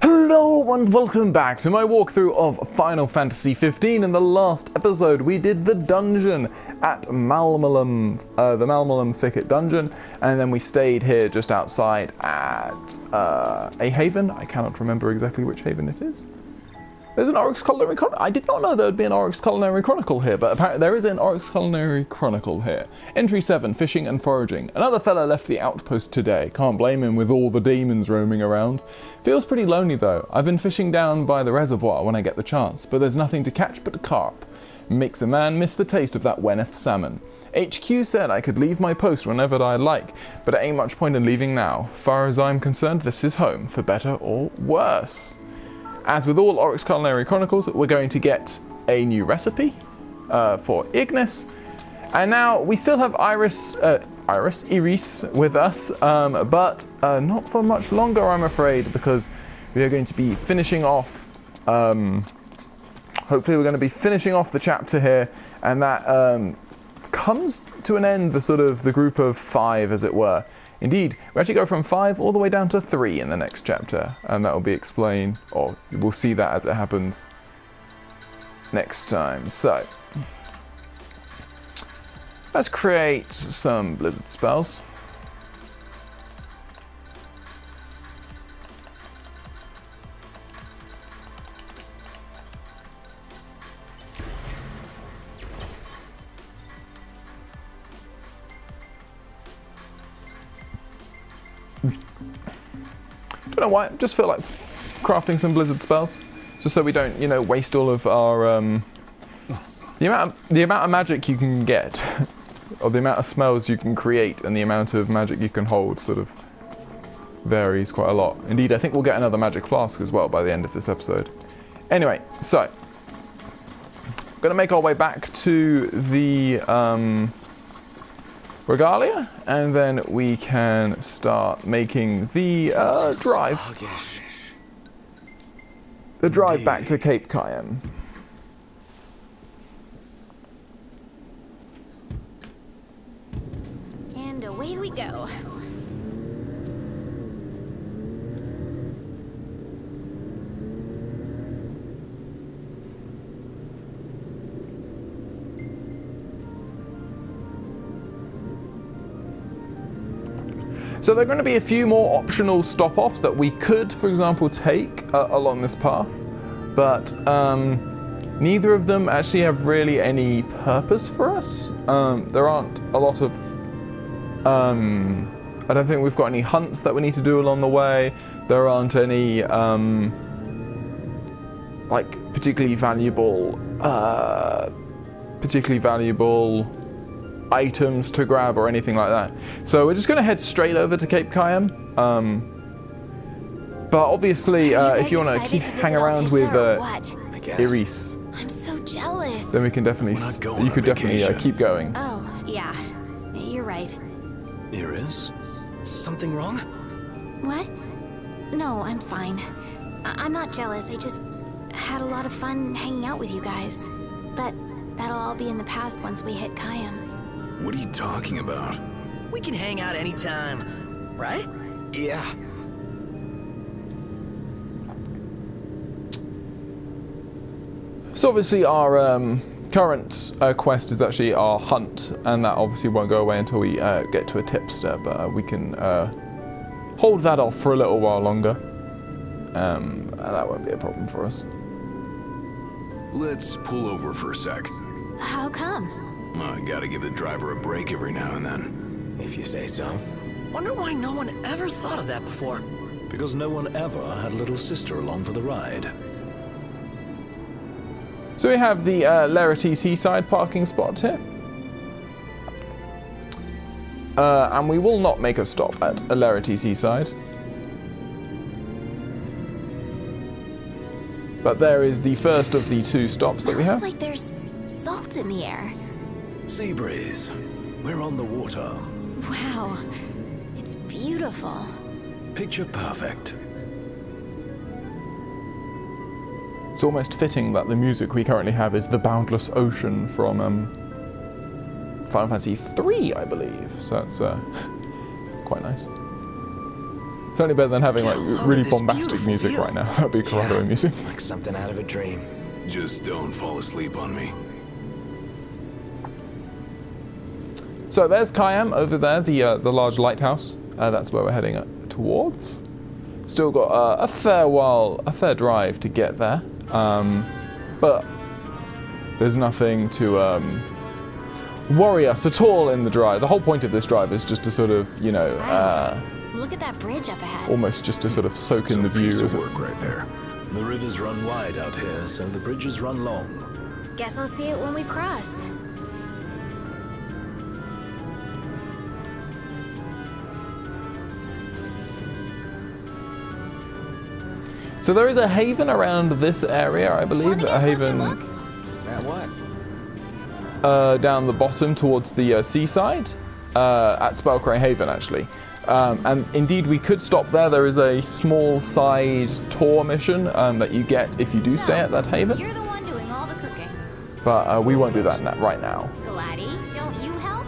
Hello and welcome back to my walkthrough of Final Fantasy 15. In the last episode we did the dungeon at Malmalum, the Malmalum Thicket dungeon, and then we stayed here just outside at a haven. I cannot remember exactly which haven it is. There's an Oryx Culinary Chronicle. I did not know there would be an Oryx Culinary Chronicle here, but apparently there is an Oryx Culinary Chronicle here. Entry 7, Fishing and Foraging. Another fella left the outpost today. Can't blame him with all the demons roaming around. Feels pretty lonely though. I've been fishing down by the reservoir when I get the chance, but there's nothing to catch but carp. Makes a man miss the taste of that Wenneth salmon. HQ said I could leave my post whenever I like, but it ain't much point in leaving now. Far as I'm concerned, this is home, for better or worse. As with all Oryx Culinary Chronicles, we're going to get a new recipe for Ignis. And now we still have Iris with us, but not for much longer, I'm afraid, because we are going to be finishing off, hopefully we're going to be finishing off the chapter here, and that comes to an end, the group of 5, as it were. Indeed, we actually go from 5 all the way down to 3 in the next chapter, and that will be explained, or we'll see that as it happens next time. So, let's create some blizzard spells. Don't know why, just feel like crafting some blizzard spells, just so we don't, waste all of our the amount of magic you can get, or the amount of spells you can create, and the amount of magic you can hold sort of varies quite a lot. Indeed, I think we'll get another magic flask as well by the end of this episode. Anyway, so we're gonna make our way back to the Regalia, and then we can start making the drive. The drive back to Cape Cayenne. And away we go. So there are going to be a few more optional stop-offs that we could, for example, take along this path, but neither of them actually have really any purpose for us. There aren't a lot of... I don't think we've got any hunts that we need to do along the way. There aren't any particularly valuable items to grab or anything like that. So we're just going to head straight over to Cape Cayenne. But obviously, if you want to hang around with Iris, I'm so jealous. then we can definitely, you could definitely keep going. Oh, yeah. You're right. Iris? Something wrong? What? No, I'm fine. I'm not jealous. I just had a lot of fun hanging out with you guys. But that'll all be in the past once we hit Cayenne. What are you talking about? We can hang out anytime, right? Yeah. So obviously our current quest is actually our hunt, and that obviously won't go away until we get to a tipster, but we can hold that off for a little while longer. And that won't be a problem for us. Let's pull over for a sec. How come? I gotta give the driver a break every now and then. If you say so. Wonder why no one ever thought of that before. Because no one ever had a little sister along for the ride. So we have the Lerity Seaside parking spot here. And we will not make a stop at Lerity Seaside. But there is the first of the 2 stops that we have. Smells like there's salt in the air. Sea breeze. We're on the water. Wow. It's beautiful. Picture perfect. It's almost fitting that the music we currently have is The Boundless Ocean from Final Fantasy 3, I believe. So that's quite nice. So Certainly better than having like Look really at this bombastic beautiful music view. right now. That'd be Corrado music. Like something out of a dream. Just don't fall asleep on me. So there's Kayam over there, the large lighthouse. That's where we're heading towards. Still got a fair drive to get there, but there's nothing to worry us at all in the drive. The whole point of this drive is just to sort of, you know, Look at that bridge up ahead. almost just to sort of soak in the view. Piece of As it, work right there. The rivers run wide out here, so the bridges run long. Guess I'll see it when we cross. so there is a haven around this area, I believe. Want to get A a closer haven look? At what? down the bottom towards the seaside at Spellcray Haven, actually. And indeed, we could stop there. There is a small side tour mission that you get if you do stay at that haven. You're the one doing all the cooking. But we won't do that right now. Gladdy, don't you help?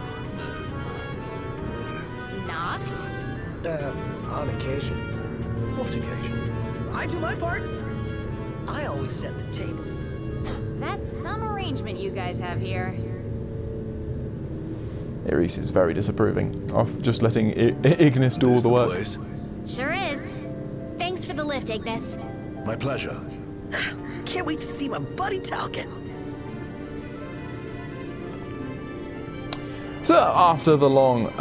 Knocked? On occasion. What occasion? I do my part. I always set the table. That's some arrangement you guys have here. Iris is very disapproving of just letting Ignis do all This the work. place? Sure is. Thanks for the lift, Ignis. My pleasure. Can't wait to see my buddy Talcott. So after the long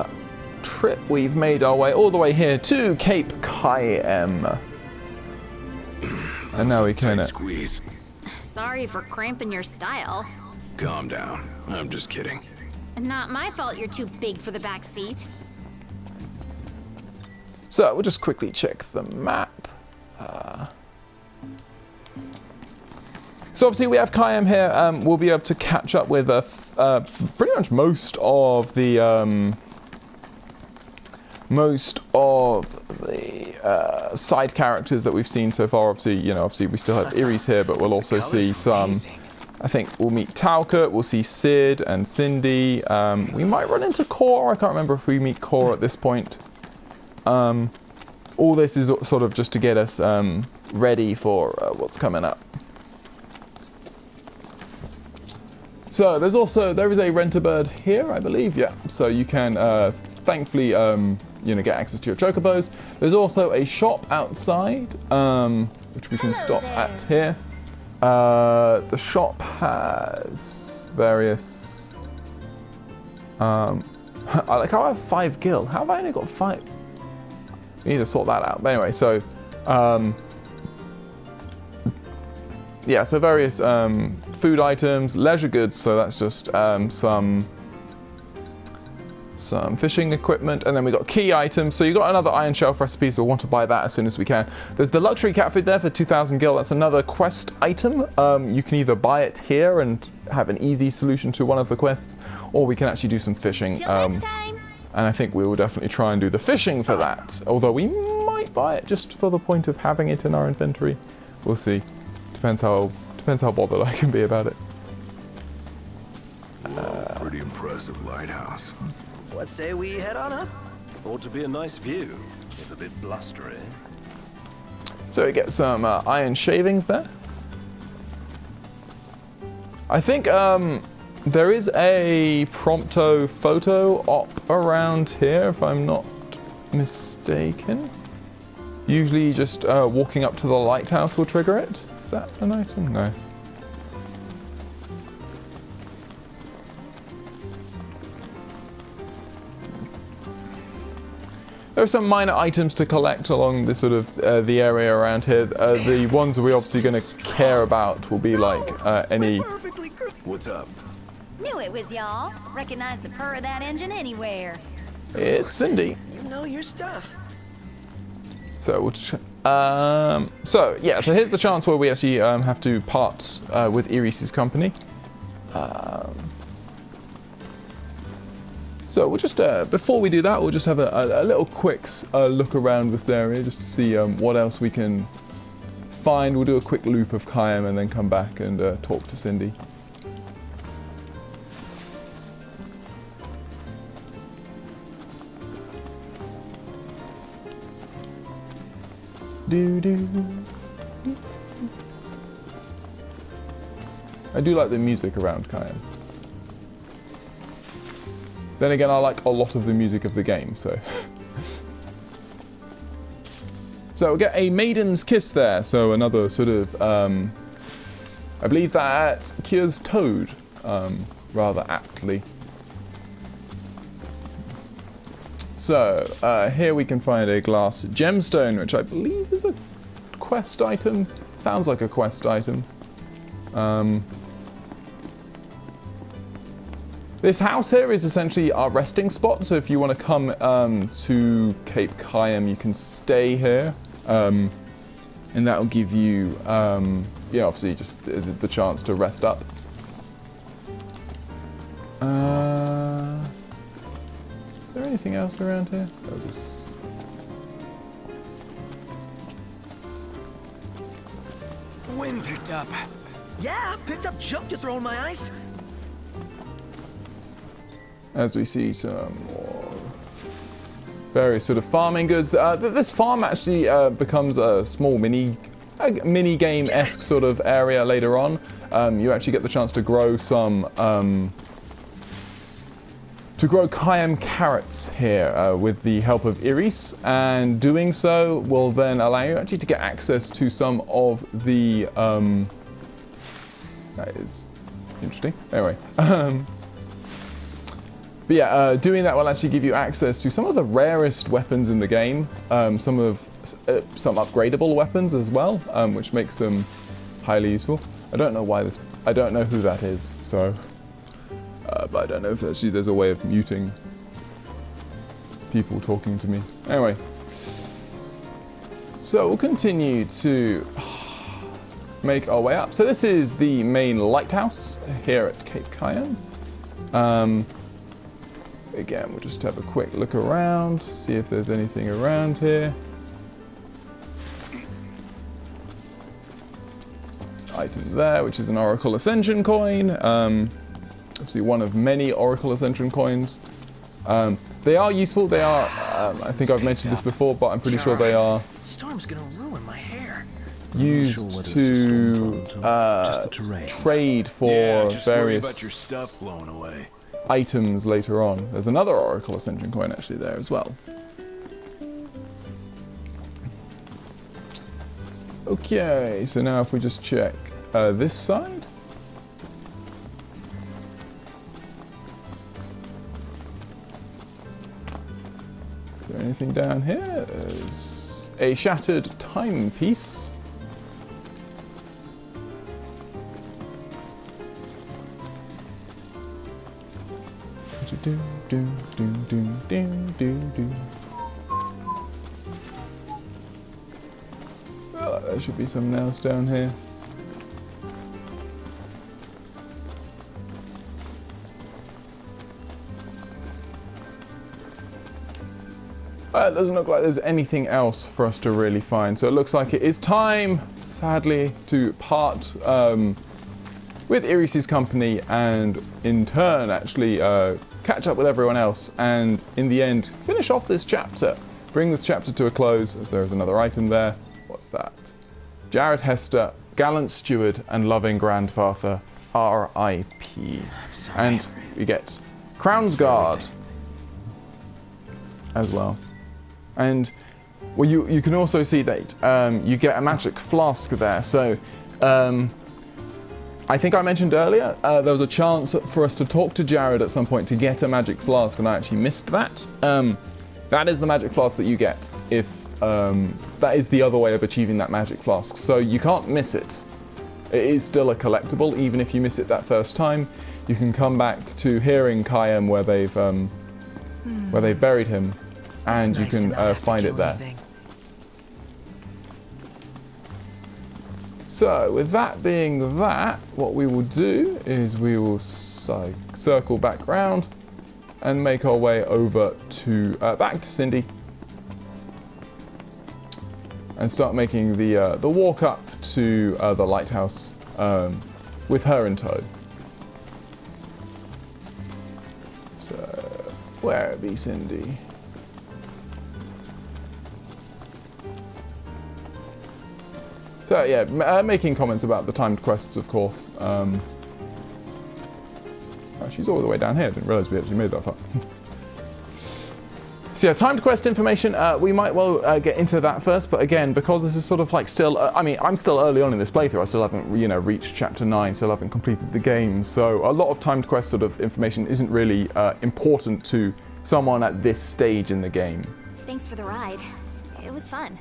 trip, we've made our way all the way here to Cape Kayem. And now we can... Tight squeeze. Sorry for cramping your style. Calm down. I'm just kidding. Not my fault you're too big for the back seat. So we'll just quickly check the map. So obviously we have Kayem here. We'll be able to catch up with pretty much most of the side characters that we've seen so far. Obviously we still have Iris here, but we'll also see some. I think we'll meet Talcott, we'll see Sid and Cindy. We might run into Cora. I can't remember if we meet Cora at this point. All this is sort of just to get us ready for what's coming up. So there is a rent-a-bird here, I believe. Yeah. So you can thankfully get access to your chocobos. There's also a shop outside, which we can stop at here. The shop has various. I like how I have 5 gil. How have I only got 5? We need to sort that out. But anyway, so yeah, so various food items, leisure goods. So that's just some fishing equipment, and then we got key items. So you got another iron shelf recipes. We'll want to buy that as soon as we can. There's the luxury cat food there for 2,000 gil. That's another quest item. You can either buy it here and have an easy solution to one of the quests, or we can actually do some fishing. And I think we will definitely try and do the fishing for that. Although we might buy it just for the point of having it in our inventory. We'll see. Depends how bothered I can be about it. Whoa, pretty impressive lighthouse. Let's say we head on up. Ought to be a nice view, if a bit blustery. So we get some iron shavings there. I think there is a Prompto photo op around here, if I'm not mistaken. Usually just walking up to the lighthouse will trigger it. Is that an item? No. There are some minor items to collect along this sort of the area around here. The ones we're obviously going to care about will be like any. What's up? Knew it was y'all. Recognize the purr of that engine anywhere. It's Cindy. You know your stuff. So we'll so here's the chance where we actually have to part with Iris's company. So we'll just, before we do that, we'll just have a little quick look around this area just to see what else we can find. We'll do a quick loop of Kayem and then come back and talk to Cindy. Do do. I do like the music around Cayenne. Then again, I like a lot of the music of the game, so. So we'll get a Maiden's Kiss there, so another sort of, I believe that cures Toad, rather aptly. So, here we can find a glass gemstone, which I believe is a quest item. Sounds like a quest item. This house here is essentially our resting spot, so if you want to come to Cape Cayenne, you can stay here. And that'll give you, yeah, obviously just the chance to rest up. Is there anything else around here? I'll just... Wind picked up. Yeah, picked up junk to throw in my ice. As we see some more various sort of farming goods. This farm actually becomes a small mini game-esque sort of area later on. You actually get the chance to grow some cayenne carrots here with the help of Iris, and doing so will then allow you actually to get access to some of the that is interesting. Anyway, but yeah, doing that will actually give you access to some of the rarest weapons in the game, some upgradable weapons as well, which makes them highly useful. I don't know why this. I don't know who that is, so. But I don't know if actually there's a way of muting people talking to me. Anyway, so we'll continue to make our way up. So this is the main lighthouse here at Cape Cayenne. Again, we'll just have a quick look around, see if there's anything around here. This item there, which is an Oracle Ascension coin. Obviously one of many Oracle Ascension coins. They are useful. They are, I think I've mentioned this before, but I'm pretty sure they are Storm's gonna ruin my hair. used to trade for just worry about various your stuff blowing away. items later on. There's another Oracle Ascension coin actually there as well. Okay, so now if we just check this side. Is there anything down here? There's a shattered timepiece. Do, do, do, do, do, do, do. Well, there should be something else down here. It doesn't look like there's anything else for us to really find, so it looks like it is time, sadly, to part with Iris's company and in turn actually catch up with everyone else and in the end finish off this chapter. Bring this chapter to a close, as there is another item there. What's that? Jared Hester, gallant steward and loving grandfather, R.I.P. And we get Crownsguard as well. And well, you can also see that you get a magic flask there. So I think I mentioned earlier there was a chance for us to talk to Jared at some point to get a magic flask, and I actually missed that. That is the magic flask that you get if that is the other way of achieving that magic flask. So you can't miss it. It is still a collectible, even if you miss it that first time. You can come back to here in Cayenne where they've buried him, and you can find it there. So with that being that, what we will do is we will circle back round and make our way over to back to Cindy and start making the walk up to the lighthouse with her in tow. So where be Cindy? So yeah, making comments about the timed quests, of course. Oh, she's all the way down here. I didn't realise we actually made that far. So yeah, timed quest information, we might well get into that first, but again, because this is sort of like still, I mean, I'm still early on in this playthrough, I still haven't, you know, reached chapter 9, still haven't completed the game, so a lot of timed quest sort of information isn't really important to someone at this stage in the game. Thanks for the ride. It was fun.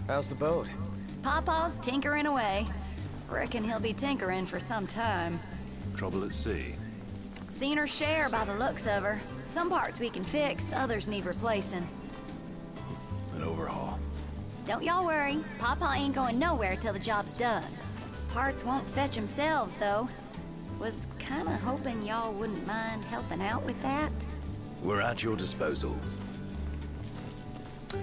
How's the boat? Pawpaw's tinkering away. Reckon he'll be tinkering for some time. Trouble at sea. Seen her share by the looks of her. Some parts we can fix, others need replacing. An overhaul. Don't y'all worry, Pawpaw ain't going nowhere till the job's done. Parts won't fetch themselves, though. Was kinda hoping y'all wouldn't mind helping out with that. We're at your disposal.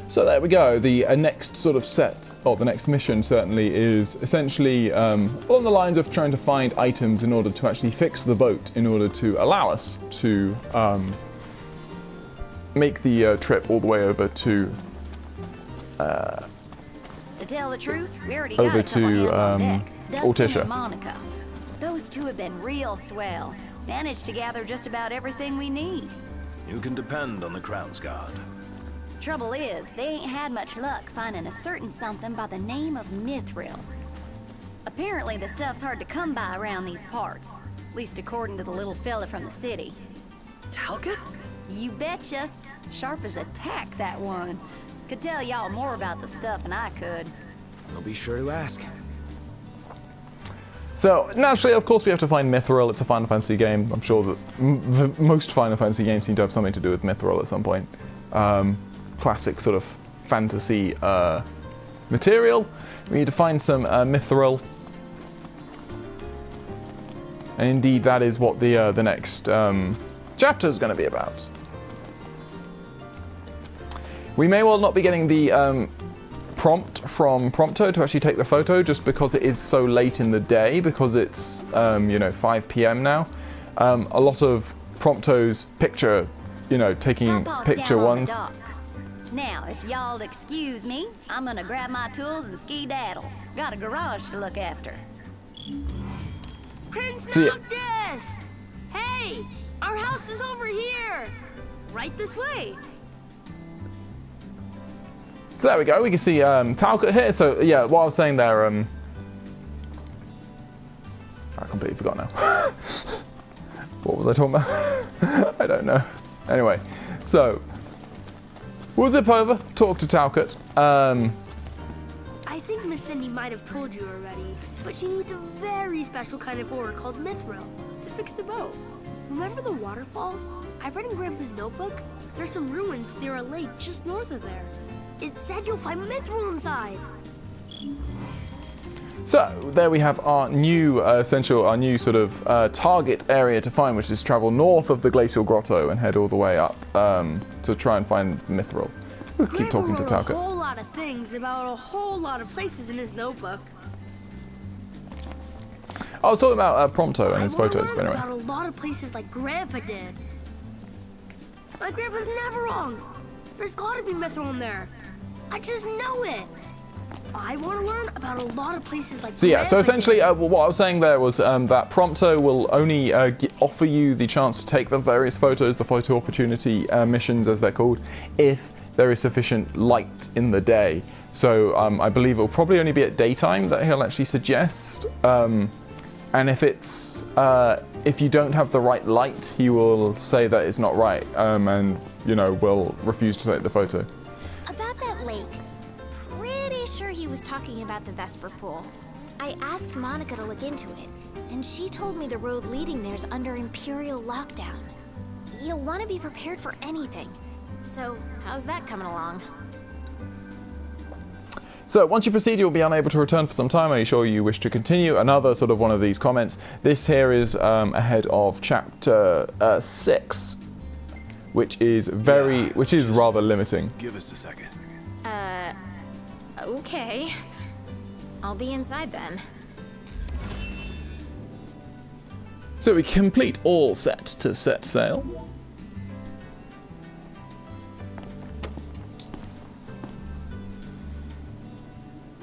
So there we go, the next sort of set, or the next mission certainly, is essentially along the lines of trying to find items in order to actually fix the boat, in order to allow us to make the trip all the way over to... To tell the truth, we already over got a couple to, hands on deck. Dustin Altisha. and Monica. Those two have been real swell. Managed to gather just about everything we need. You can depend on the Crownsguard. Trouble is, they ain't had much luck finding a certain something by the name of Mithril. Apparently the stuff's hard to come by around these parts, at least according to the little fella from the city. Talcott? You betcha. Sharp as a tack, that one. Could tell y'all more about the stuff than I could. We'll be sure to ask. So, naturally, of course, we have to find Mithril. It's a Final Fantasy game. I'm sure that most Final Fantasy games seem to have something to do with Mithril at some point. Classic sort of fantasy material. We need to find some Mithril. And indeed, that is what the next chapter is going to be about. We may well not be getting the prompt from Prompto to actually take the photo, just because it is so late in the day, because it's you know, 5 PM now. A lot of Prompto's picture, you know, taking Pawpaw's picture down on the ones. dock. Now, if y'all excuse me, I'm gonna grab my tools and ski-daddle. Got a garage to look after. Prince See ya. Noctis! Hey! Our house is over here! Right this way! So there we go, we can see Talcott here. So yeah, what I was saying there, I completely forgot now. What was I talking about? I don't know. Anyway, so we'll zip over, talk to Talcott. I think Miss Cindy might have told you already, but she needs a very special kind of ore called Mithril to fix the boat. Remember the waterfall? I read in Grandpa's notebook. There's some ruins near a lake just north of there. It said you'll find Mithril inside. So there we have our new our new sort of target area to find, which is travel north of the Glacial Grotto and head all the way up to try and find Mithril. We'll keep Grandpa talking to wrote Talcott. a whole lot of things about a whole lot of places in his notebook. I was talking about Prompto and his I wanna photos, learn but anyway. about a lot of places like Grandpa did. My grandpa's never wrong. There's gotta be Mithril in there. I just know it. I want to learn about a lot of places like So yeah, so Grandpa essentially did. what I was saying there was that Prompto will only offer you the chance to take the various photos, the photo opportunity missions as they're called, if there is sufficient light in the day. So I believe it will probably only be at daytime that he'll actually suggest. And if it's if you don't have the right light, he will say that it's not right, and you know, will refuse to take the photo. About that lake. Pretty sure he was talking about the Vesper Pool. I asked Monica to look into it, and she told me the road leading there's under Imperial lockdown. You'll want to be prepared for anything. So, how's that coming along? So once you proceed, you'll be unable to return for some time. Are you sure you wish to continue? Another sort of one of these comments. This here is ahead of chapter 6, which is rather limiting. Give us a second. Okay. I'll be inside then. So we complete all set to set sail.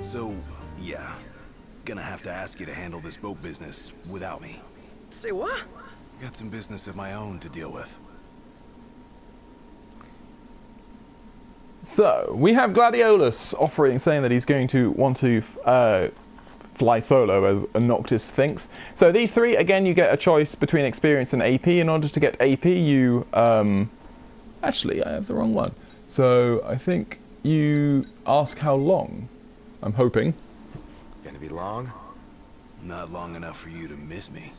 So, yeah. Gonna have to ask you to handle this boat business without me. Say what? Got some business of my own to deal with. So, we have Gladiolus saying that he's going to want to fly solo, as Noctis thinks. So these three, again, you get a choice between experience and AP. In order to get AP, you... actually, I have the wrong one. So, I think you ask how long. I'm hoping. Gonna be long? Not long enough for you to miss me.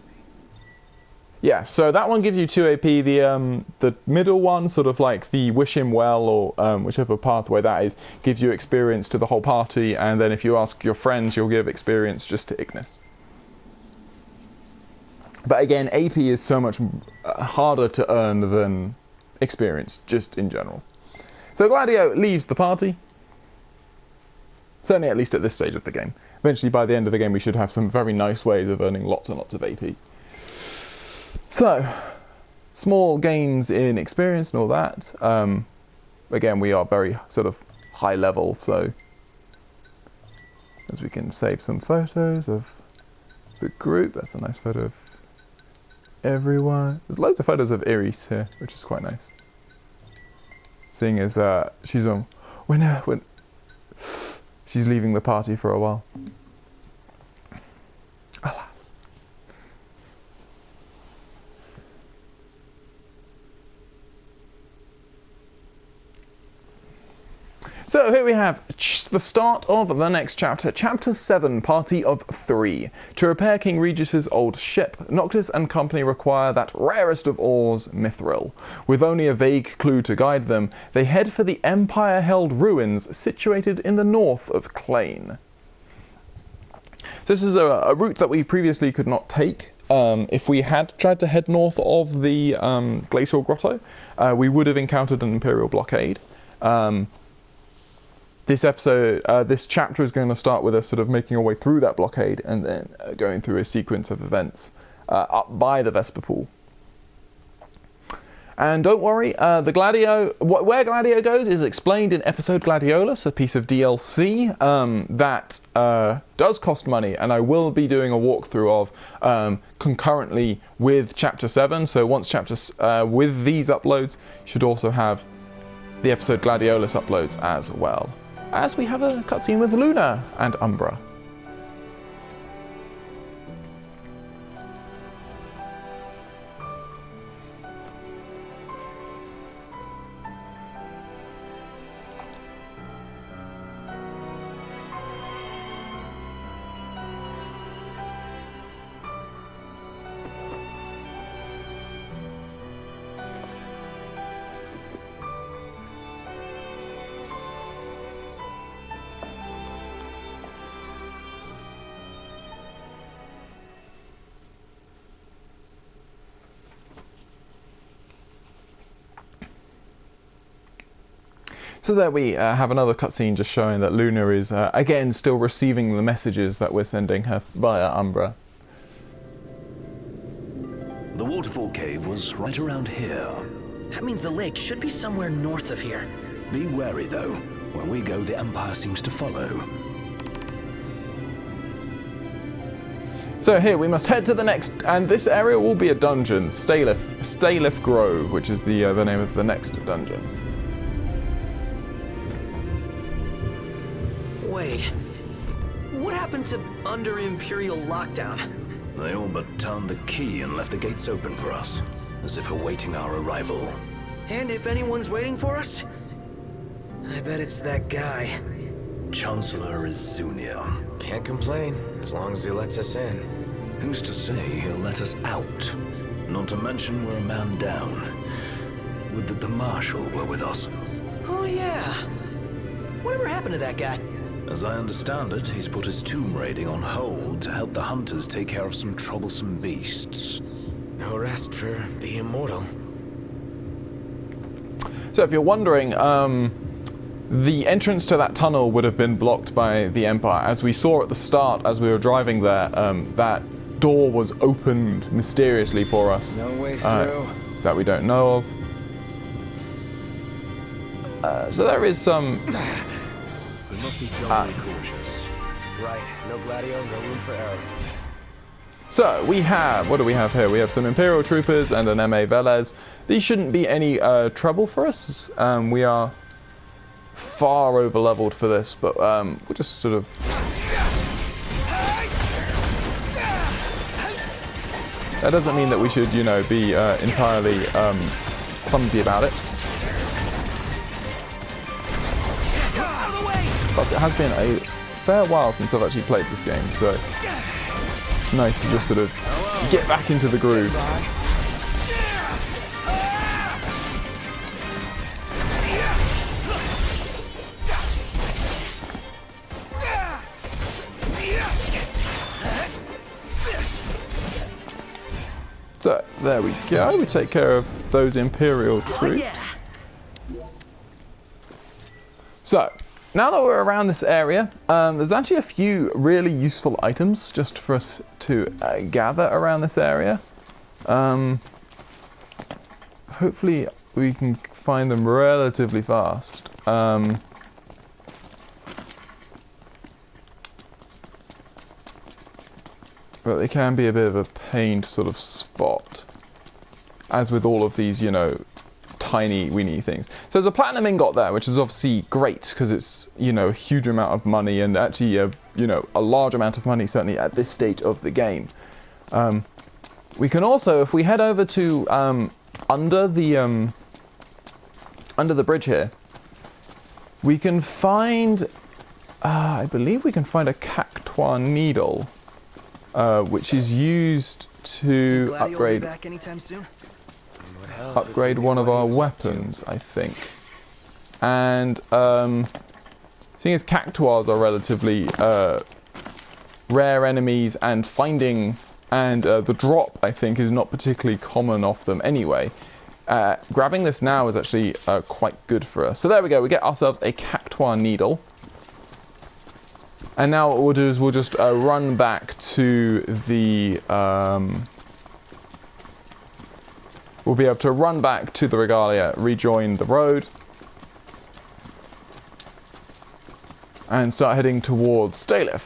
Yeah, so that one gives you 2 AP. The middle one, sort of like the Wish Him Well, or whichever pathway that is, gives you experience to the whole party, and then if you ask your friends, you'll give experience just to Ignis. But again, AP is so much harder to earn than experience, just in general. So Gladio leaves the party. Certainly at least at this stage of the game. Eventually, by the end of the game, we should have some very nice ways of earning lots and lots of AP. So, small gains in experience and all that. Again, we are very sort of high level, so as we can save some photos of the group. That's a nice photo of everyone. There's loads of photos of Iris here, which is quite nice. Seeing as she's on when she's leaving the party for a while. Alas. So here we have the start of the next chapter, Chapter 7, Party of 3. To repair King Regis's old ship, Noctis and company require that rarest of ores, Mithril. With only a vague clue to guide them, they head for the Empire-held ruins situated in the north of Clane. This is a route that we previously could not take. If we had tried to head north of the Glacial Grotto, we would have encountered an Imperial blockade. This chapter is going to start with us sort of making our way through that blockade and then going through a sequence of events up by the Vesper Pool. And don't worry, where Gladio goes is explained in episode Gladiolus, a piece of DLC that does cost money, and I will be doing a walkthrough of concurrently with Chapter 7. So once with these uploads, you should also have the episode Gladiolus uploads as well. As we have a cutscene with Luna and Umbra. So there we have another cutscene just showing that Luna is, again, still receiving the messages that we're sending her via Umbra. The waterfall cave was right around here. That means the lake should be somewhere north of here. Be wary, though. Where we go, the Empire seems to follow. So here, we must head to the next, and this area will be a dungeon, Staylif Grove, which is the name of the next dungeon. Wait, what happened to under Imperial lockdown? They all but turned the key and left the gates open for us, as if awaiting our arrival. And if anyone's waiting for us, I bet it's that guy. Chancellor Izunia. Can't complain, as long as he lets us in. Who's to say he'll let us out? Not to mention we're a man down. Would that the Marshal were with us. Oh yeah. Whatever happened to that guy? As I understand it, he's put his tomb raiding on hold to help the hunters take care of some troublesome beasts. No rest for the immortal. So if you're wondering, the entrance to that tunnel would have been blocked by the Empire. As we saw at the start, as we were driving there, that door was opened mysteriously for us. No way through. That we don't know of. So there is some... We must be doubly cautious. Right. No gladio, no room for error. So we have, what do we have here? We have some Imperial Troopers and an MA Velez. These shouldn't be any trouble for us. We are far over leveled for this, but we'll just sort of... That doesn't mean that we should, you know, be entirely clumsy about it. But it has been a fair while since I've actually played this game, so it's nice to just sort of get back into the groove. So, there we go. We take care of those Imperial troops. So, now that we're around this area, there's actually a few really useful items just for us to gather around this area. Hopefully we can find them relatively fast. But they can be a bit of a pain to sort of spot. As with all of these, you know, tiny weeny things. So there's a platinum ingot there, which is obviously great because it's, you know, a huge amount of money and actually, you know, a large amount of money certainly at this stage of the game. We can also, if we head over to under the bridge here, we can find, I believe we can find a Cactuar needle, which is used to upgrade. Back anytime soon? Upgrade one of our weapons, I think. And seeing as Cactuars are relatively rare enemies, and finding the drop, I think, is not particularly common off them anyway. Grabbing this now is actually quite good for us. So there we go. We get ourselves a Cactuar needle. And now what we'll do is we'll just run back to the... we'll be able to run back to the Regalia, rejoin the road, and start heading towards Stalif.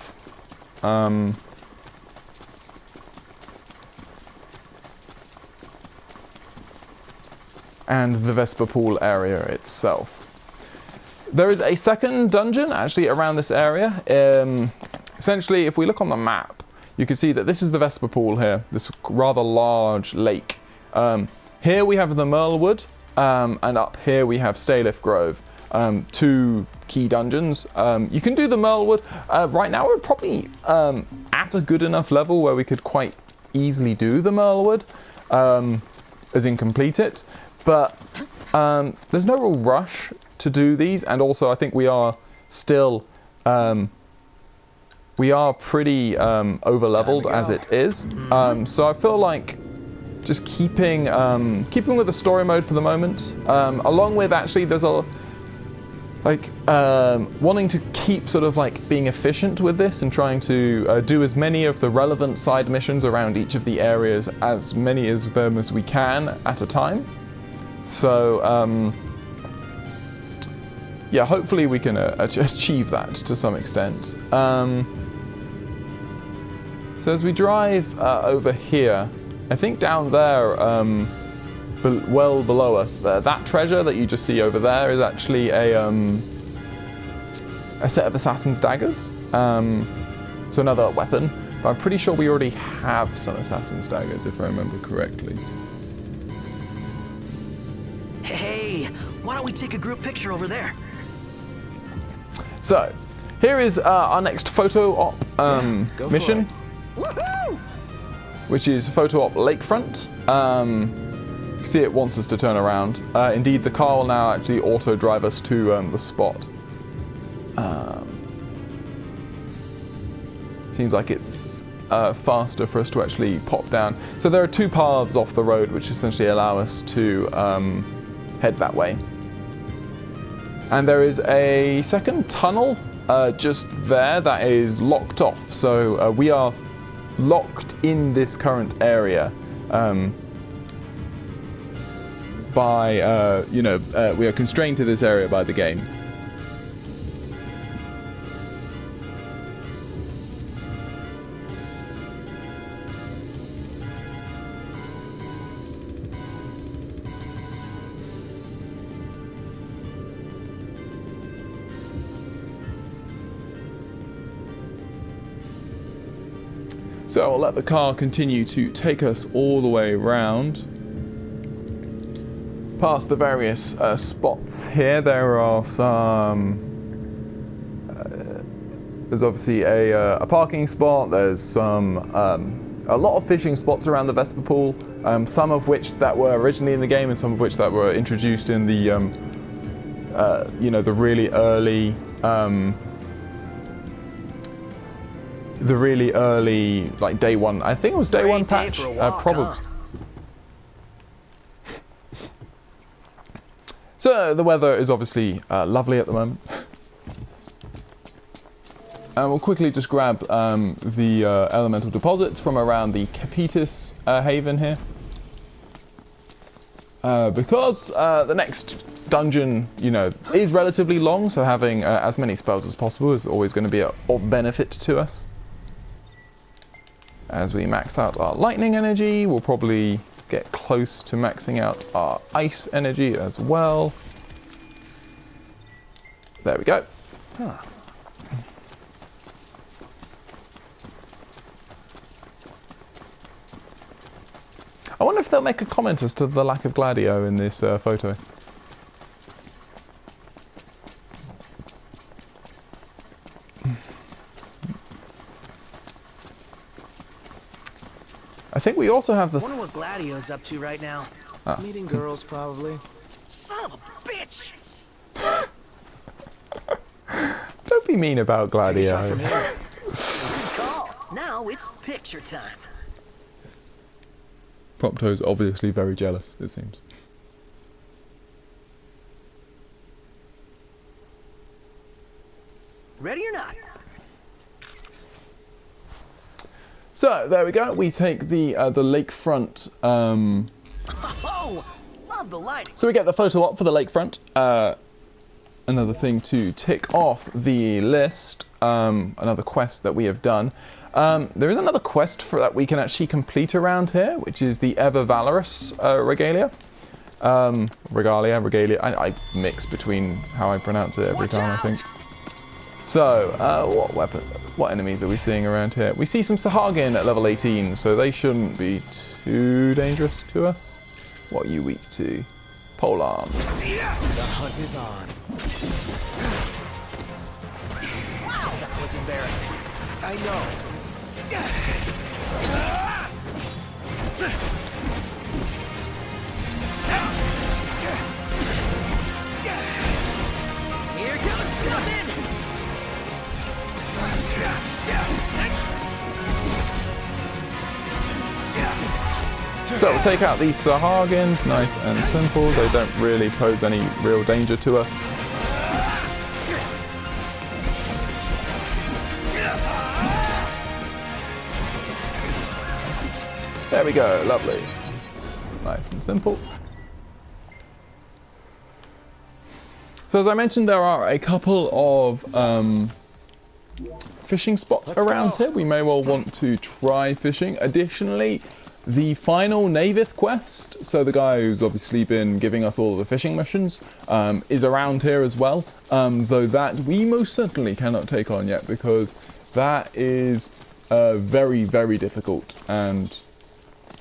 And the Vesper Pool area itself. There is a second dungeon actually around this area. Essentially, if we look on the map, you can see that this is the Vesper Pool here, this rather large lake. Here we have the Merlewood, and up here we have Stalif Grove, two key dungeons. You can do the Merlewood. Right now we're probably at a good enough level where we could quite easily do the Merlewood, as in complete it. But there's no real rush to do these, and also I think we are still pretty over leveled as it is. So I feel like just keeping with the story mode for the moment, along with actually there's a wanting to keep sort of like being efficient with this and trying to do as many of the relevant side missions around each of the areas, as many of them as we can at a time. So yeah, hopefully we can achieve that to some extent. So as we drive over here, I think down there, well below us, that treasure that you just see over there is actually a set of assassin's daggers. So another weapon. But I'm pretty sure we already have some assassin's daggers, if I remember correctly. Hey, why don't we take a group picture over there? So, here is our next photo op mission, which is photo op Lakefront. You can see it wants us to turn around. Indeed, the car will now actually auto drive us to the spot. Seems like it's faster for us to actually pop down. So there are two paths off the road which essentially allow us to head that way. And there is a second tunnel just there that is locked off. So we are locked in this current area by, we are constrained to this area by the game. So I'll let the car continue to take us all the way around. Past the various spots here, there are some... there's obviously a parking spot, there's some... a lot of fishing spots around the Vesper Pool, some of which that were originally in the game and some of which that were introduced in the, you know, the really early, like day one. I think it was day one patch, probably. So the weather is obviously lovely at the moment. And we'll quickly just grab the elemental deposits from around the Capitis haven here. Because the next dungeon, you know, is relatively long, so having as many spells as possible is always going to be of benefit to us. As we max out our lightning energy, we'll probably get close to maxing out our ice energy as well. There we go. Huh. I wonder if they'll make a comment as to the lack of Gladio in this photo. I think we also have the... Wonder what Gladio's up to right now. Meeting girls, probably. Son of a bitch! Don't be mean about Take a shot Gladio. from here. Good call. Now it's picture time. Propto's obviously very jealous, it seems. Ready or not? So there we go. We take the lakefront. Oh, love the lighting. So we get the photo op for the lakefront. Another thing to tick off the list. Another quest that we have done. There is another quest that we can actually complete around here, which is the ever Valorous Regalia. Regalia. I mix between how I pronounce it every time, I think. So, what enemies are we seeing around here? We see some Sahagin at level 18, so they shouldn't be too dangerous to us. What are you weak to? Polearms. The hunt is on. Wow, that was embarrassing. I know. Here goes nothing. So we'll take out these Sahagins, nice and simple. They don't really pose any real danger to us. There we go, lovely. Nice and simple. So as I mentioned, there are a couple of fishing spots around here. We may well want to try fishing. Additionally, the final Navith quest, so the guy who's obviously been giving us all of the fishing missions, is around here as well. Though that we most certainly cannot take on yet, because that is very, very difficult. And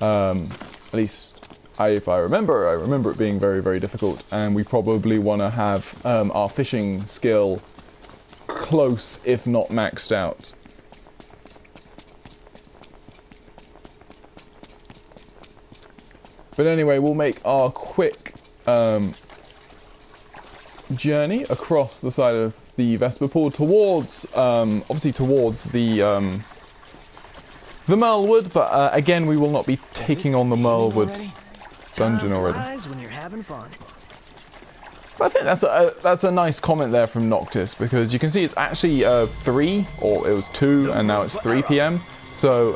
at least if I remember it being very, very difficult. And we probably want to have our fishing skill close, if not maxed out. But anyway, we'll make our quick journey across the side of the Vesper Pool towards, obviously towards the Merlewood, but again, we will not be taking on the Merlewood dungeon already. When you're having fun. I think that's a nice comment there from Noctis, because you can see it's actually 3, or it was 2, and now it's 3 PM. So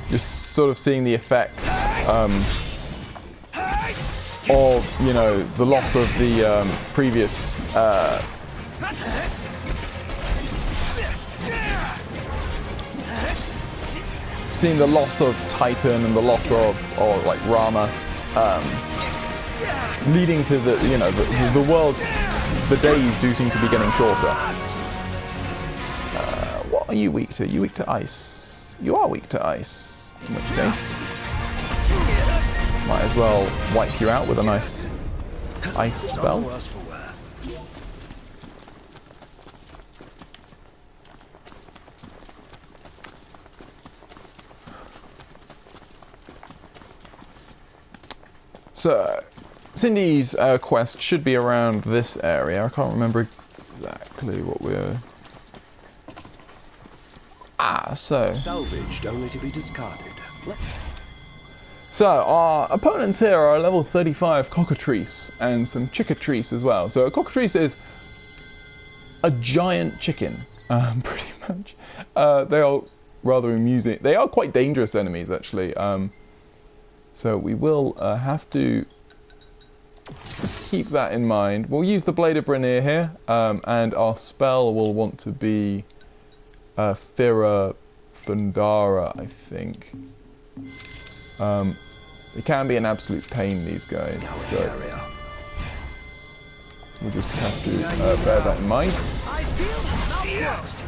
you're sort of seeing the effect of, you know, the loss of the previous seeing the loss of Titan and the loss of, or like Rama, leading to the, you know, the world, the days do seem to be getting shorter. What are you weak to? You weak to ice? You are weak to ice. In which case, might as well wipe you out with a nice ice spell. So, Cindy's quest should be around this area. I can't remember exactly what we're... so... Salvaged only to be discarded. So, our opponents here are a level 35 Cockatrice and some Chickatrice as well. So, a Cockatrice is a giant chicken, pretty much. They are rather amusing. They are quite dangerous enemies, actually. So we will have to just keep that in mind. We'll use the Blade of Brenier here, and our spell will want to be Fira Thundara, I think. It can be an absolute pain, these guys, so we'll just have to bear that in mind. Eyes peeled, mouth closed.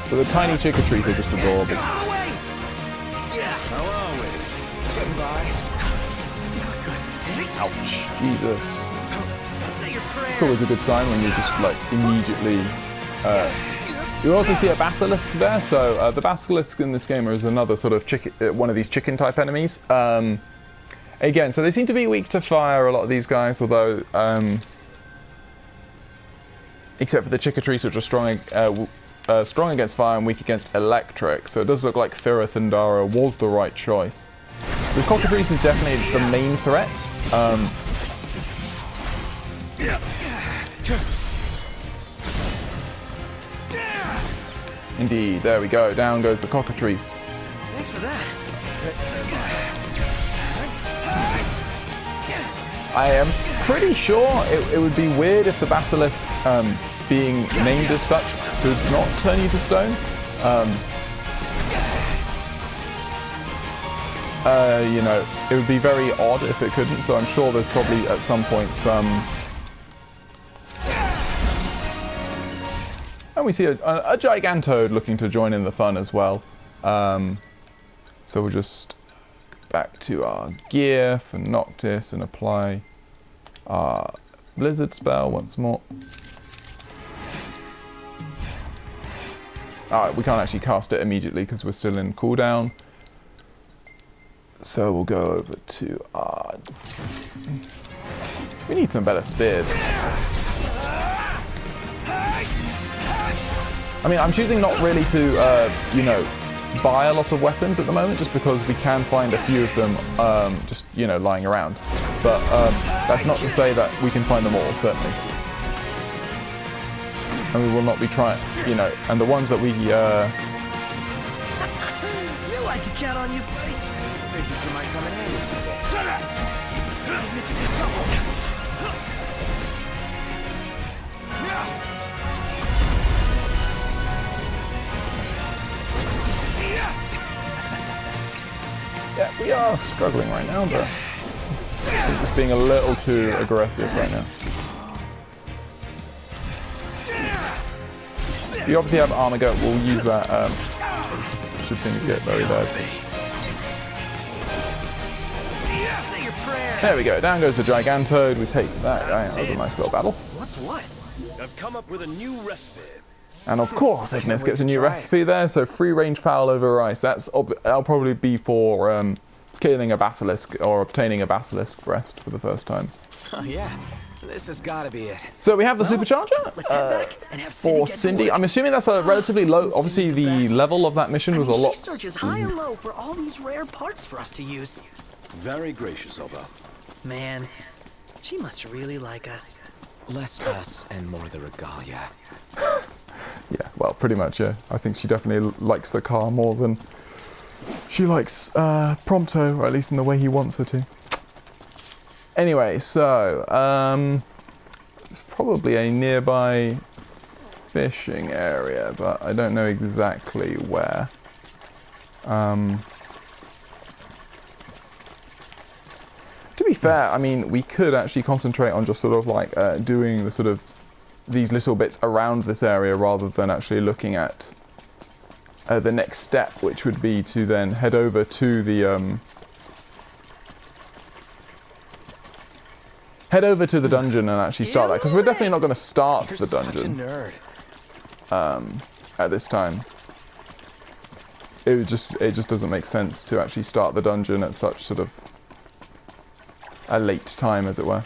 So the tiny Chickatrice are just adorable. How are we? Getting by. Not good. Ouch. Jesus. Say your prayers. It's always a good sign when you just like immediately... you also see a Basilisk there, so the Basilisk in this game is another sort of one of these chicken type enemies. Again, so they seem to be weak to fire, a lot of these guys, although... except for the Chickatrice, which are strong against fire and weak against electric, so it does look like Fira Thundara was the right choice. The Cockatrice is definitely the main threat. Indeed, there we go, down goes the Cockatrice. Thanks for that. I am pretty sure it would be weird if the Basilisk, being named as such, could not turn you to stone. You know, it would be very odd if it couldn't, so I'm sure there's probably at some point some... And we see a Gigantode looking to join in the fun as well. So we'll just go back to our gear for Noctis and apply our Blizzard spell once more. Alright, we can't actually cast it immediately because we're still in cooldown. So we'll go over to our... We need some better spears. I mean, I'm choosing not really to, you know, buy a lot of weapons at the moment, just because we can find a few of them, just, you know, lying around. But that's not to say that we can find them all, certainly. And we will not be trying, you know, and the ones that we... Knew I could count on you, buddy. Figured you might come in handy. Shut up! This is in trouble. Yeah, we are struggling right now, but we're just being a little too aggressive right now. We obviously have armor go, we'll use that should things get very bad. There we go, down goes the Gigantode, we take that guy, that was a nice little battle. What's what? I've come up with a new recipe. And of course, Ignis gets a new recipe there, so free range fowl over ice. That'll probably be for killing a Basilisk or obtaining a Basilisk breast for the first time. Oh yeah, this has got to be it. So we have the Supercharger for Cindy. I'm assuming that's a relatively low. Obviously, the level of that mission was a lot. She searches high and low for all these rare parts for us to use. Very gracious of her. Man, she must really like us. Less us and more the Regalia. Yeah, well, pretty much, yeah. I think she definitely likes the car more than she likes Prompto, or at least in the way he wants her to. Anyway, so, there's probably a nearby fishing area, but I don't know exactly where. To be fair, I mean, we could actually concentrate on just sort of like doing the sort of these little bits around this area rather than actually looking at the next step, which would be to then head over to the dungeon and actually start that, because we're definitely not going to start the dungeon at this time. It just doesn't make sense to actually start the dungeon at such sort of a late time, as it were.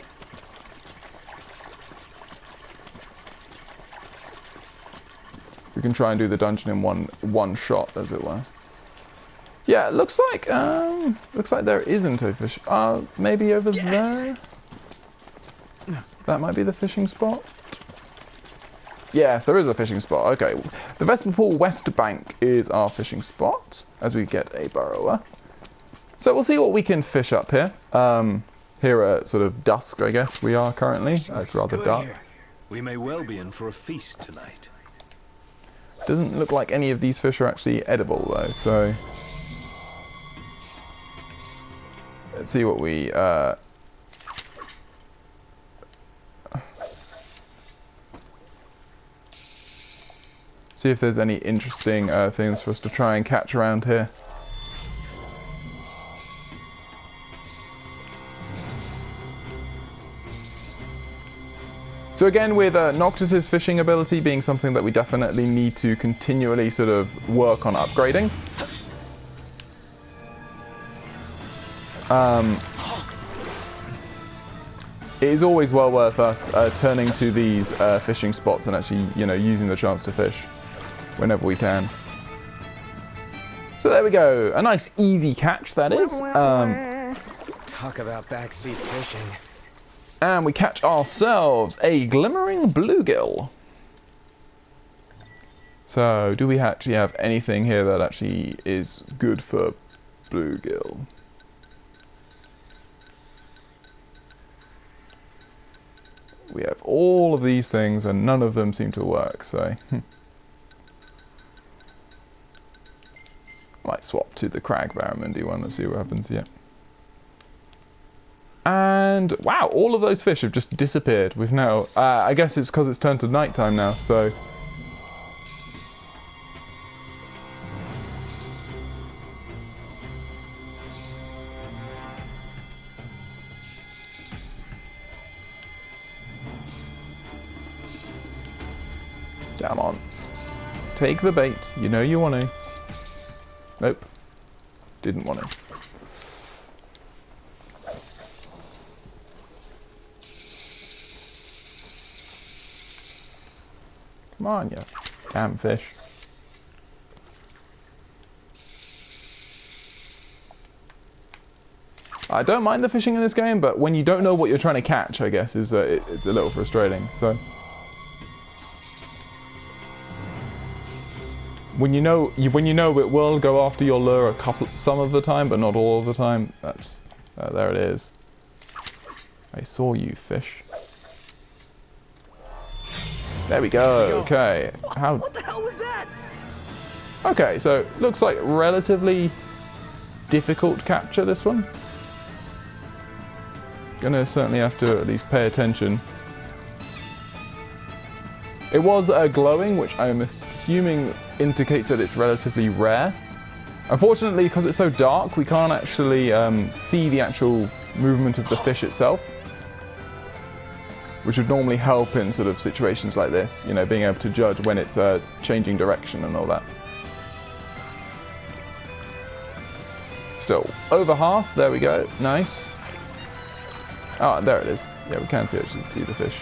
We can try and do the dungeon in one shot, as it were. Yeah, it looks like there isn't a fish. Maybe over there. That might be the fishing spot. Yes, there is a fishing spot. Okay, the Vesper Pool West Bank is our fishing spot as we get a burrower. So we'll see what we can fish up here. Here at sort of dusk, I guess we are currently. It's rather dark. We may well be in for a feast tonight. Doesn't look like any of these fish are actually edible though, so let's see what we see if there's any interesting things for us to try and catch around here. So again, with Noctis's fishing ability being something that we definitely need to continually sort of work on upgrading. It is always well worth us turning to these fishing spots and actually, you know, using the chance to fish whenever we can. So there we go, a nice easy catch that is. Talk about backseat fishing. And we catch ourselves a Glimmering Bluegill. So, do we actually have anything here that actually is good for Bluegill? We have all of these things and none of them seem to work, so... Might swap to the Crag Barramundi one and see what happens here. And wow, all of those fish have just disappeared. We've now, I guess it's because it's turned to nighttime now, so. Come on. Take the bait. You know you want to. Nope. Didn't want to. Come on, you damn fish. I don't mind the fishing in this game, but when you don't know what you're trying to catch, I guess, it's a little frustrating. So when you know it will go after your lure some of the time, but not all of the time. That's there it is. I saw you, fish. There we go. Okay. What the hell was that? Okay, so looks like relatively difficult capture, this one. Gonna certainly have to at least pay attention. It was glowing, which I'm assuming indicates that it's relatively rare. Unfortunately, because it's so dark, we can't actually see the actual movement of the fish itself, which would normally help in sort of situations like this, you know, being able to judge when it's changing direction and all that. So, over half, there we go, nice. Ah, there it is. Yeah, we can actually see the fish.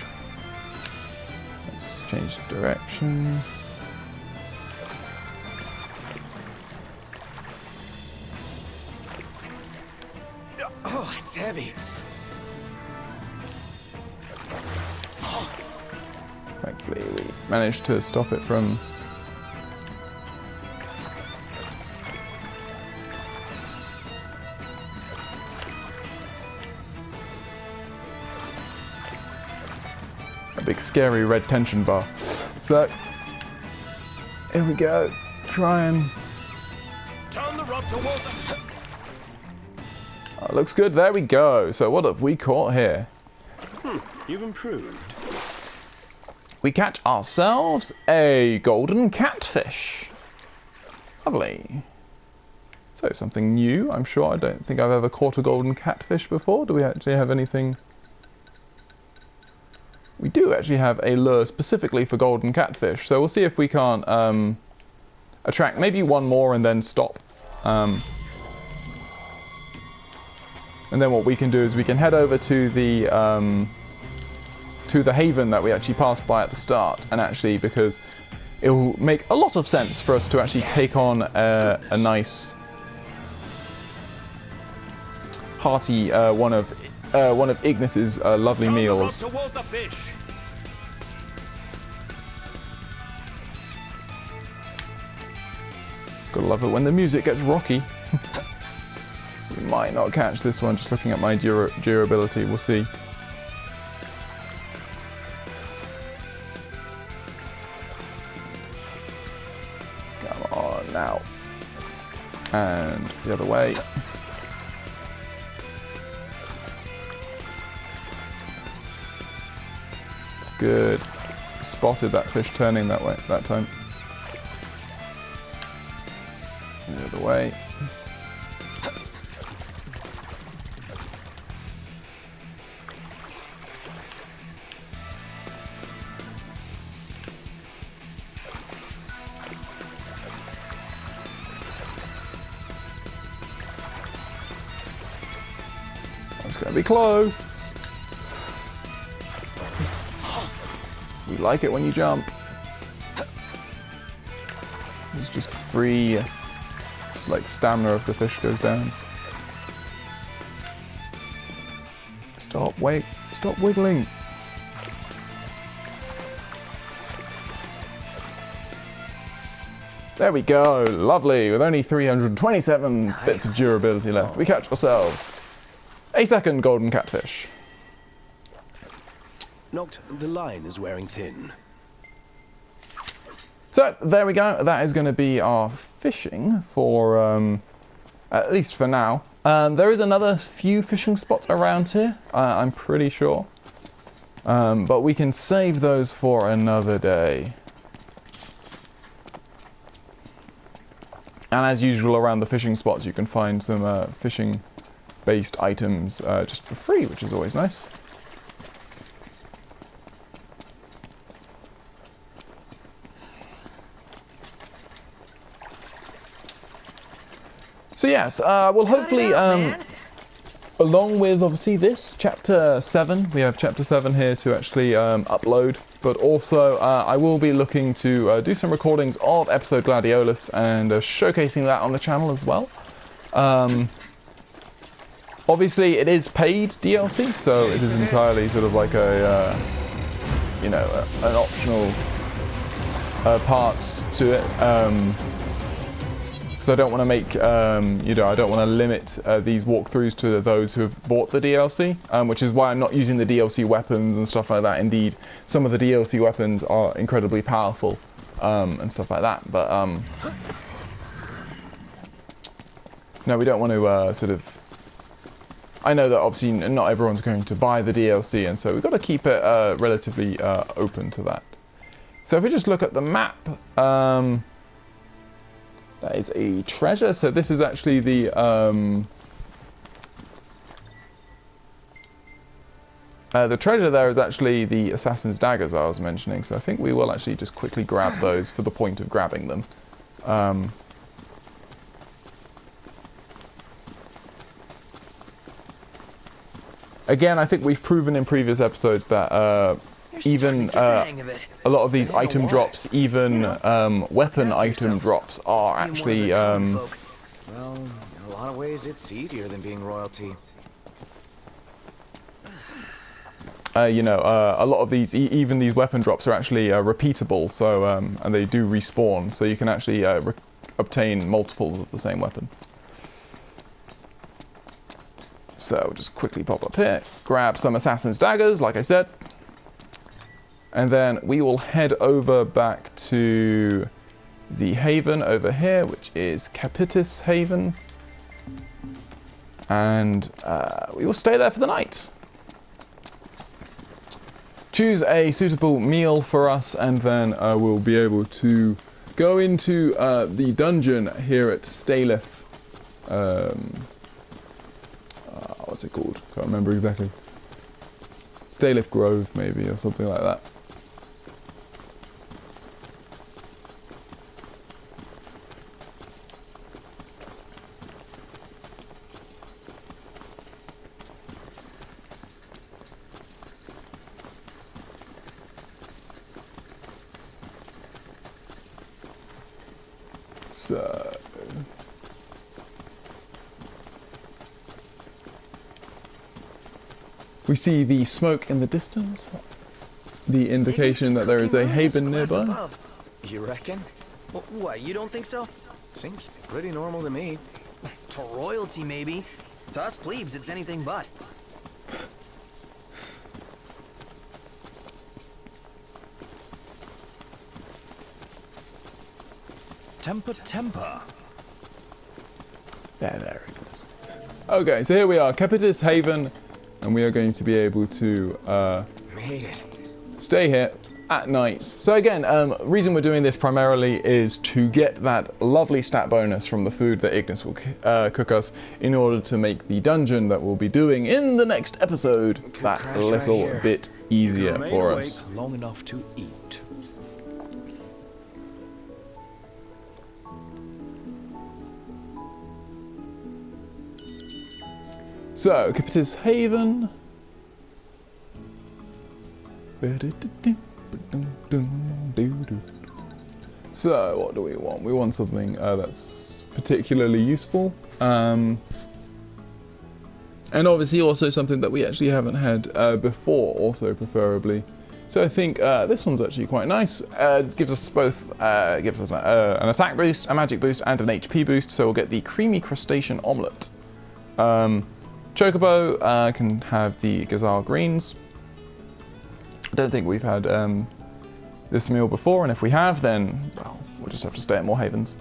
Let's change direction. Oh, it's heavy. Thankfully, we managed to stop it from... a big scary red tension bar. So, here we go. Try and... Turn the rod toward the... Looks good. There we go. So what have we caught here? You've improved. We catch ourselves a golden catfish. Lovely. So something new, I'm sure. I don't think I've ever caught a golden catfish before. Do we actually have anything? We do actually have a lure specifically for golden catfish. So we'll see if we can't attract maybe one more and then stop. And then what we can do is we can head over to the haven that we actually passed by at the start, and actually, because it will make a lot of sense for us to actually take on a nice hearty one of Ignis's lovely meals. Gotta love it when the music gets rocky. We might not catch this one, just looking at my durability, we'll see. Come on now. And the other way. Good. Spotted that fish turning that way that time. The other way. It's going to be close. We like it when you jump. It's just free, it's like stamina if the fish goes down. Stop wiggling. There we go, lovely. With only 327 bits of durability left, we catch ourselves a second golden catfish. Noct, the line is wearing thin. So there we go. That is going to be our fishing for, at least for now. There is another few fishing spots around here, I'm pretty sure. But we can save those for another day. And as usual, around the fishing spots, you can find some fishing-based items just for free, which is always nice. So yes, we'll hopefully, along with obviously this, Chapter 7, we have Chapter 7 here to actually upload, but also I will be looking to do some recordings of episode Gladiolus and showcasing that on the channel as well. Obviously it is paid DLC, so it is entirely sort of like a, you know, an optional part to it. So I don't want to make, you know, I don't want to limit these walkthroughs to those who have bought the DLC, which is why I'm not using the DLC weapons and stuff like that. Indeed, some of the DLC weapons are incredibly powerful and stuff like that. But no, we don't want to sort of. I know that obviously not everyone's going to buy the DLC, and so we've got to keep it relatively open to that. So if we just look at the map. That is a treasure. So this is actually the treasure there is actually the assassin's daggers I was mentioning. So I think we will actually just quickly grab those for the point of grabbing them. Again, I think we've proven in previous episodes that even a lot of these item drops, even weapon item drops, are actually well, in a lot of ways it's easier than being royalty. you know, a lot of these, even these weapon drops are actually repeatable, so and they do respawn, so you can actually obtain multiples of the same weapon. So just quickly pop up here, grab some assassin's daggers, like I said. And then we will head over back to the haven over here, which is Capitis Haven. and we will stay there for the night. Choose a suitable meal for us, and then we'll be able to go into the dungeon here at Stalif. What's it called? Can't remember exactly. Stalif Grove, maybe, or something like that. So we see the smoke in the distance, the indication that there is a haven nearby. You reckon? What, you don't think so? Seems pretty normal to me. To royalty, maybe. To us plebes, it's anything but. Temper. There it is. Okay, so here we are, Capitis Haven, and we are going to be able to Made it. stay here at night. So again, reason we're doing this primarily is to get that lovely stat bonus from the food that Ignis will cook us in order to make the dungeon that we'll be doing in the next episode that crash right little here. bit easier Remain for awake us. long enough to eat. So, Capitis Haven. So, what do we want? We want something that's particularly useful. And obviously also something that we actually haven't had before, also preferably. So I think this one's actually quite nice. Gives us both, gives us an attack boost, a magic boost, and an HP boost. So we'll get the creamy crustacean omelette. Chocobo can have the gazelle greens. I don't think we've had this meal before, and if we have, then well, we'll just have to stay at more havens.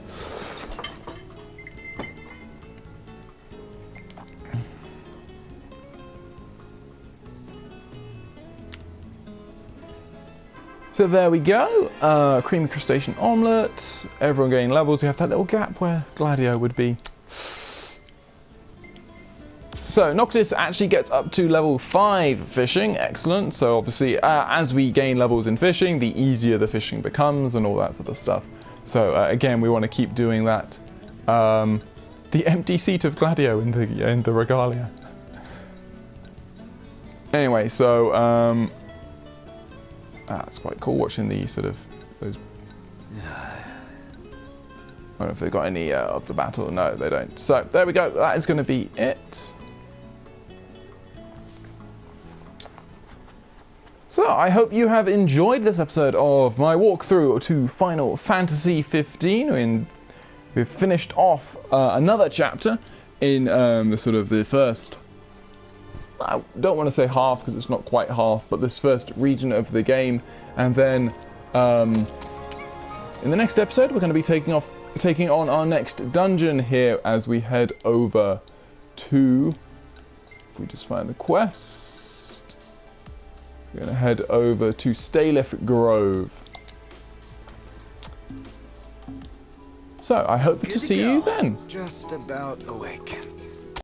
So there we go, creamy crustacean omelette, everyone getting levels. We have that little gap where Gladio would be. So Noctis actually gets up to level 5 fishing, excellent. So obviously as we gain levels in fishing, the easier the fishing becomes and all that sort of stuff. So again, we want to keep doing that. The empty seat of Gladio in the Regalia. Anyway, so it's quite cool watching the sort of those. I don't know if they've got any of the battle. No, they don't. So there we go. That is going to be it. So I hope you have enjoyed this episode of my walkthrough to Final Fantasy 15. We've finished off another chapter in the sort of the first. I don't want to say half because it's not quite half, but this first region of the game, and then in the next episode we're going to be taking on our next dungeon here as we head over to. If we just find the quest. We're going to head over to Stalif Grove. So I hope to see you then. Just about awake.